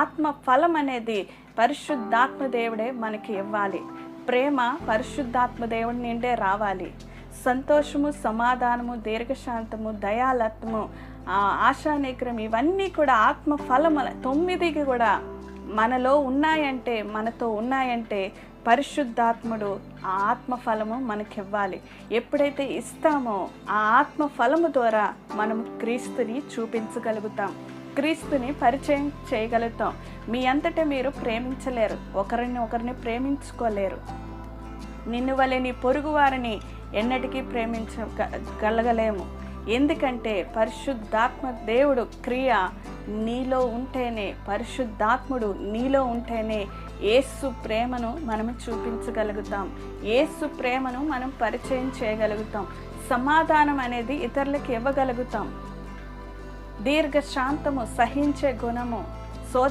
ఆత్మ ఫలం అనేది పరిశుద్ధాత్మ దేవుడే మనకి ఇవ్వాలి. ప్రేమ పరిశుద్ధాత్మ దేవుడి నిండే రావాలి. సంతోషము, సమాధానము, దీర్ఘశాంతము, దయాలత్వము, ఆశానిగ్రహం, ఇవన్నీ కూడా ఆత్మ ఫలముల 9 కూడా మనలో ఉన్నాయంటే, మనతో ఉన్నాయంటే పరిశుద్ధాత్ముడు ఆ ఆత్మఫలము మనకివ్వాలి. ఎప్పుడైతే ఇస్తామో ఆ ఆత్మఫలము ద్వారా మనం క్రీస్తుని చూపించగలుగుతాం, క్రీస్తుని పరిచయం చేయగలుగుతాం. మీ అంతటా మీరు ప్రేమించలేరు, ఒకరిని ప్రేమించుకోలేరు. నిన్ను వలె నీ పొరుగు వారిని ఎన్నటికీ ప్రేమించగలగలేము. ఎందుకంటే పరిశుద్ధాత్మ దేవుడు క్రియ నీలో ఉంటేనే, పరిశుద్ధాత్ముడు నీలో ఉంటేనే యేసు ప్రేమను మనం చూపించగలుగుతాం, యేసు ప్రేమను మనం పరిచయం చేయగలుగుతాం, సమాధానం అనేది ఇతరులకు ఇవ్వగలుగుతాం, దీర్ఘశాంతము, సహించే గుణము,